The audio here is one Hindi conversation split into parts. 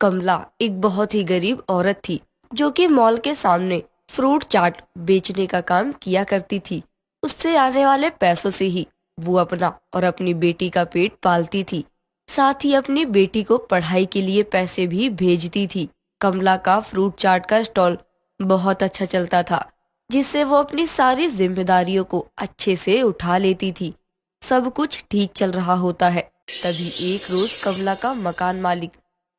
कमला एक बहुत ही गरीब औरत थी जो कि मॉल के सामने फ्रूट चाट बेचने का काम किया करती थी। उससे आने वाले पैसों से ही वो अपना और अपनी बेटी का पेट पालती थी। साथ ही अपनी बेटी को पढ़ाई के लिए पैसे भी भेजती थी। कमला का फ्रूट चाट का स्टॉल बहुत अच्छा चलता था, जिससे वो अपनी सारी जिम्मेदारियों को अच्छे से उठा लेती थी। सब कुछ ठीक चल रहा होता है, तभी एक रोज कमला का मकान मालिक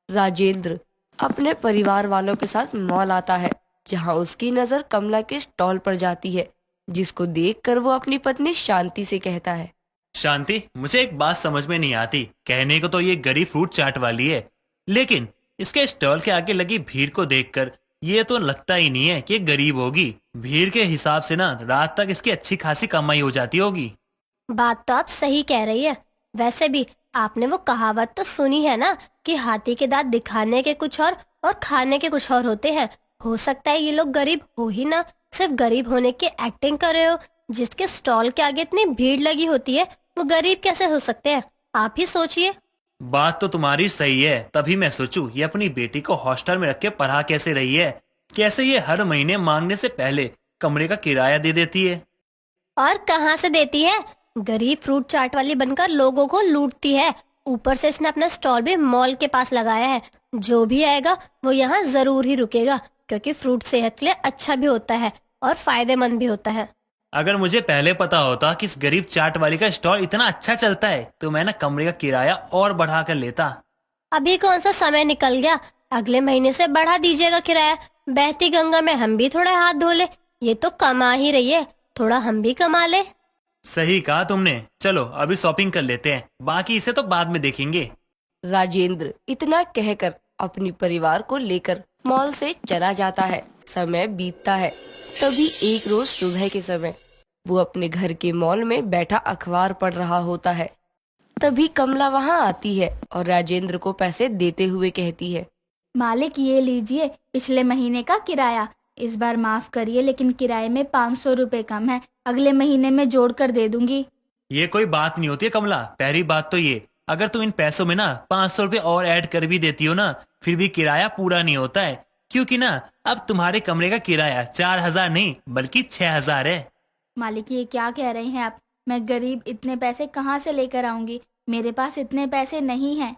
राजेंद्र अपने परिवार वालों के साथ मॉल आता है, जहां उसकी नजर कमला के स्टॉल पर जाती है, जिसको देखकर वो अपनी पत्नी शांति से कहता है। शांति, मुझे एक बात समझ में नहीं आती। कहने को तो ये गरीब फ्रूट चाट वाली है, लेकिन इसके स्टॉल के आगे लगी भीड़ को देखकर ये तो लगता ही नहीं है कि ये गरीब होगी। भीड़ के हिसाब से ना रात तक इसकी अच्छी खासी कमाई हो जाती होगी। बात तो आप सही कह रही है। वैसे भी आपने वो कहावत तो सुनी है ना कि हाथी के दांत दिखाने के कुछ और खाने के कुछ और होते हैं। हो सकता है ये लोग गरीब हो ही ना, सिर्फ गरीब होने की एक्टिंग कर रहे हो। जिसके स्टॉल के आगे इतनी भीड़ लगी होती है वो गरीब कैसे हो सकते हैं? आप ही सोचिए। बात तो तुम्हारी सही है, तभी मैं सोचूं ये अपनी बेटी को हॉस्टल में रख के पढ़ा कैसे रही है। कैसे ये हर महीने मांगने से पहले कमरे का किराया दे देती है। और कहाँ से देती है? गरीब फ्रूट चाट वाली बनकर लोगों को लूटती है। ऊपर से इसने अपना स्टॉल भी मॉल के पास लगाया है। जो भी आएगा वो यहाँ जरूर ही रुकेगा, क्योंकि फ्रूट सेहत के लिए अच्छा भी होता है और फायदेमंद भी होता है। अगर मुझे पहले पता होता कि इस गरीब चाट वाली का स्टॉल इतना अच्छा चलता है तो मैं ना कमरे का किराया और बढ़ा कर लेता। अभी कौन सा समय निकल गया, अगले महीने से बढ़ा दीजिएगा किराया। बहती गंगा में हम भी थोड़ा हाथ धो ले। ये तो कमा ही रही है, थोड़ा हम भी कमा ले। सही कहा तुमने। चलो अभी शॉपिंग कर लेते हैं, बाकी इसे तो बाद में देखेंगे। राजेंद्र इतना कहकर अपनी परिवार को लेकर मॉल से चला जाता है। समय बीतता है। तभी एक रोज सुबह के समय वो अपने घर के मॉल में बैठा अखबार पढ़ रहा होता है। तभी कमला वहां आती है और राजेंद्र को पैसे देते हुए कहती है। मालिक, ये लीजिए पिछले महीने का किराया। इस बार माफ करिए, लेकिन किराए में 500 रुपए कम है। अगले महीने में जोड़ कर दे दूंगी। ये कोई बात नहीं होती है कमला। पहली बात तो ये, अगर तुम इन पैसों में ना 500 रुपए और ऐड कर भी देती हो ना, फिर भी किराया पूरा नहीं होता है। क्योंकि ना अब तुम्हारे कमरे का किराया 4000 नहीं बल्कि 6000 है। मालिक, ये क्या कह रहे हैं आप? मैं गरीब, इतने पैसे कहाँ से लेकर आऊंगी? मेरे पास इतने पैसे नहीं हैं।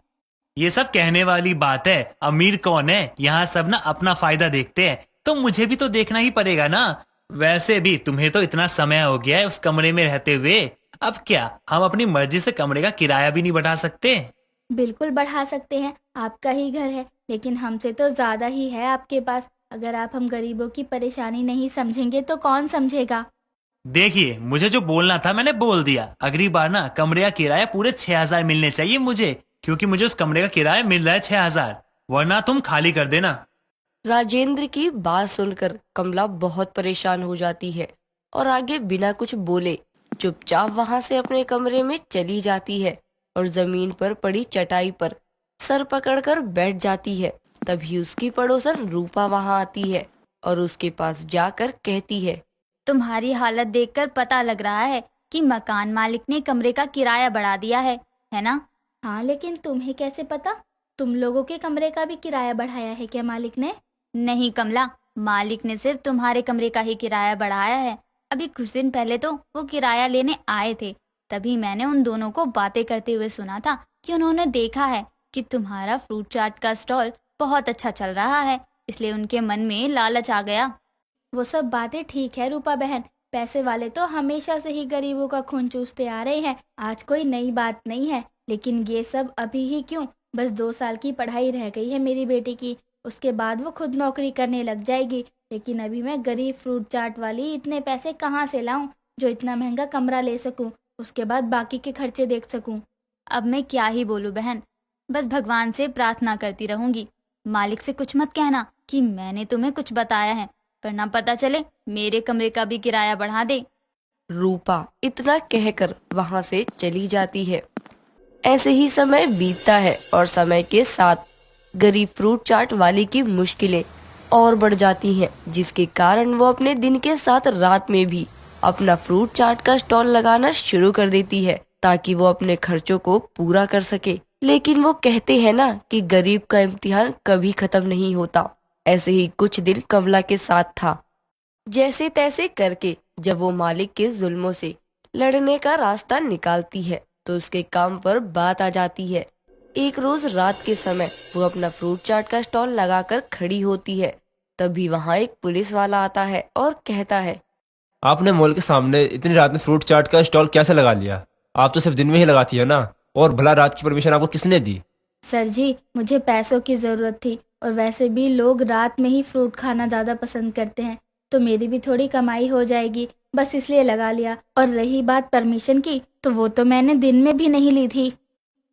ये सब कहने वाली बात है। अमीर कौन है, यहाँ सब ना अपना फायदा देखते हैं, तो मुझे भी तो देखना ही पड़ेगा ना। वैसे भी तुम्हें तो इतना समय हो गया है उस कमरे में रहते हुए, अब क्या हम अपनी मर्जी से कमरे का किराया भी नहीं बढ़ा सकते? बिल्कुल बढ़ा सकते हैं, आपका ही घर है, लेकिन हमसे तो ज्यादा ही है आपके पास। अगर आप हम गरीबों की परेशानी नहीं समझेंगे तो कौन समझेगा? देखिए, मुझे जो बोलना था मैंने बोल दिया। अगली बार ना कमरे का किराया पूरे 6000 मिलने चाहिए मुझे, क्योंकि मुझे उस कमरे का किराया मिल रहा है 6000, वरना तुम खाली कर देना। राजेंद्र की बात सुनकर कमला बहुत परेशान हो जाती है और आगे बिना कुछ बोले चुपचाप वहां से अपने कमरे में चली जाती है और जमीन पर पड़ी चटाई पर सर पकड़कर बैठ जाती है। तभी उसकी पड़ोसन रूपा वहां आती है और उसके पास जाकर कहती है। तुम्हारी हालत देखकर पता लग रहा है कि मकान मालिक ने कमरे का किराया बढ़ा दिया है ना? हाँ, लेकिन तुम्हें कैसे पता? तुम लोगों के कमरे का भी किराया बढ़ाया है क्या मालिक ने? नहीं कमला, मालिक ने सिर्फ तुम्हारे कमरे का ही किराया बढ़ाया है। अभी कुछ दिन पहले तो वो किराया लेने आए थे, तभी मैंने उन दोनों को बातें करते हुए सुना था कि उन्होंने देखा है कि तुम्हारा फ्रूट चाट का स्टॉल बहुत अच्छा चल रहा है, इसलिए उनके मन में लालच आ गया। वो सब बातें ठीक है रूपा बहन, पैसे वाले तो हमेशा से ही गरीबों का खून चूसते आ रहे हैं, आज कोई नई बात नहीं है। लेकिन ये सब अभी ही क्यों, बस 2 साल की पढ़ाई रह गई है मेरी बेटी की, उसके बाद वो खुद नौकरी करने लग जाएगी। लेकिन अभी मैं गरीब फ्रूट चाट वाली इतने पैसे कहाँ से लाऊं जो इतना महंगा कमरा ले सकूं, उसके बाद बाकी के खर्चे देख सकूं। अब मैं क्या ही बोलूं बहन, बस भगवान से प्रार्थना करती रहूंगी। मालिक से कुछ मत कहना कि मैंने तुम्हें कुछ बताया है, वरना पता चले मेरे कमरे का भी किराया बढ़ा दे। रूपा इतना कहकर वहां से चली जाती है। ऐसे ही समय बीतता है और समय के साथ गरीब फ्रूट चाट वाली की मुश्किलें और बढ़ जाती हैं, जिसके कारण वो अपने दिन के साथ रात में भी अपना फ्रूट चाट का स्टॉल लगाना शुरू कर देती है ताकि वो अपने खर्चों को पूरा कर सके। लेकिन वो कहते हैं ना कि गरीब का इम्तिहान कभी खत्म नहीं होता। ऐसे ही कुछ दिन कमला के साथ था। जैसे तैसे करके जब वो मालिक के जुल्मों से लड़ने का रास्ता निकालती है तो उसके काम पर बात आ जाती है। एक रोज रात के समय वो अपना फ्रूट चाट का स्टॉल लगाकर खड़ी होती है। तभी वहाँ एक पुलिस वाला आता है और कहता है, आपने मॉल के सामने इतनी रात में फ्रूट चाट का स्टॉल कैसे लगा लिया? आप तो सिर्फ दिन में ही लगाती है ना। और भला रात की परमिशन आपको किसने दी? सर जी, मुझे पैसों की जरूरत थी और वैसे भी लोग रात में ही फ्रूट खाना ज्यादा पसंद करते हैं, तो मेरी भी थोड़ी कमाई हो जाएगी, बस इसलिए लगा लिया। और रही बात परमिशन की, तो वो तो मैंने दिन में भी नहीं ली थी।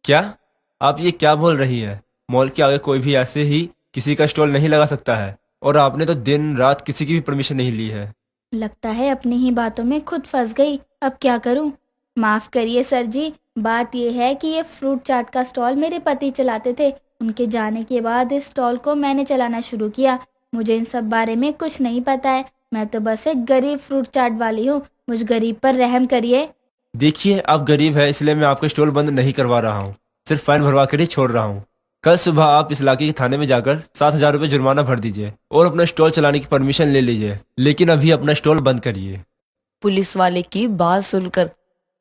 क्या? आप ये क्या बोल रही है? मॉल के आगे कोई भी ऐसे ही किसी का स्टॉल नहीं लगा सकता है, और आपने तो दिन रात किसी की भी परमिशन नहीं ली है। लगता है अपनी ही बातों में खुद फंस गई, अब क्या करूं? माफ करिए सर जी, बात यह है कि ये फ्रूट चाट का स्टॉल मेरे पति चलाते थे। उनके जाने के बाद इस स्टॉल को मैंने चलाना शुरू किया। मुझे इन सब बारे में कुछ नहीं पता है। मैं तो बस एक गरीब फ्रूट चाट वाली हूँ। मुझ गरीब पर रहम करिए। देखिए, आप गरीब है इसलिए मैं आपका स्टॉल बंद नहीं करवा रहा हूँ, सिर्फ फाइन भरवा कर ही छोड़ रहा हूँ। कल सुबह आप इस इलाके के थाने में जाकर 7,000 रुपये जुर्माना भर दीजिए और अपना स्टॉल चलाने की परमिशन ले लीजिए, लेकिन अभी अपना स्टॉल बंद करिए। पुलिस वाले की बात सुनकर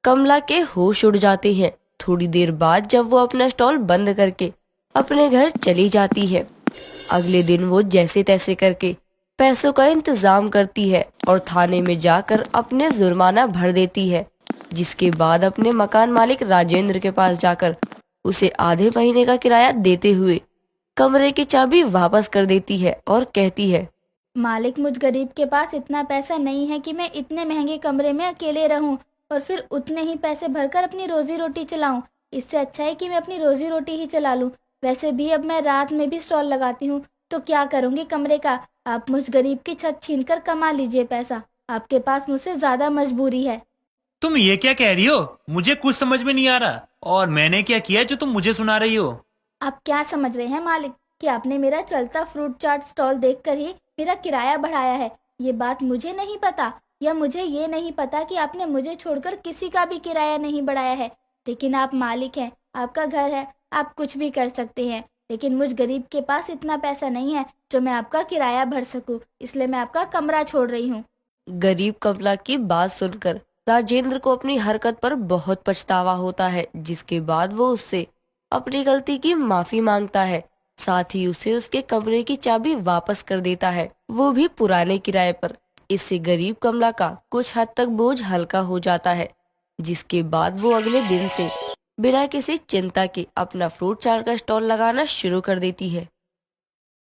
कमला के होश उड़ जाते हैं। थोड़ी देर बाद जब वो अपना स्टॉल बंद करके अपने घर चली जाती है, अगले दिन वो जैसे तैसे करके पैसों का इंतजाम करती है और थाने में जाकर अपने जुर्माना भर देती है। जिसके बाद अपने मकान मालिक राजेंद्र के पास जाकर उसे आधे महीने का किराया देते हुए कमरे की चाबी वापस कर देती है और कहती है, मालिक, मुझ गरीब के पास इतना पैसा नहीं है कि मैं इतने महंगे कमरे में अकेले रहूं और फिर उतने ही पैसे भरकर अपनी रोजी रोटी चलाऊं। इससे अच्छा है कि मैं अपनी रोजी रोटी ही चला लूं। वैसे भी अब मैं रात में भी स्टॉल लगाती हूं, तो क्या करूंगी कमरे का। आप मुझ गरीब की छत छीनकर कमा लीजिए पैसा। आपके पास मुझसे ज्यादा मजबूरी है। तुम ये क्या कह रही हो? मुझे कुछ समझ में नहीं आ रहा। और मैंने क्या किया जो तुम मुझे सुना रही हो? आप क्या समझ रहे हैं मालिक कि आपने मेरा चलता फ्रूट चाट स्टॉल देखकर ही मेरा किराया बढ़ाया है? ये बात मुझे नहीं पता, या मुझे ये नहीं पता कि आपने मुझे छोड़कर किसी का भी किराया नहीं बढ़ाया है। लेकिन आप मालिक हैं, आपका घर है, आप कुछ भी कर सकते हैं। लेकिन मुझ गरीब के पास इतना पैसा नहीं है जो मैं आपका किराया भर सकूं, इसलिए मैं आपका कमरा छोड़ रही हूँ। गरीब कमला की बात सुनकर राजेंद्र को अपनी हरकत पर बहुत पछतावा होता है। जिसके बाद वो उससे अपनी गलती की माफी मांगता है, साथ ही उसे उसके कमरे की चाबी वापस कर देता है, वो भी पुराने किराए पर। इससे गरीब कमला का कुछ हद तक बोझ हल्का हो जाता है। जिसके बाद वो अगले दिन से बिना किसी चिंता के अपना फ्रूट चाट का स्टॉल लगाना शुरू कर देती है।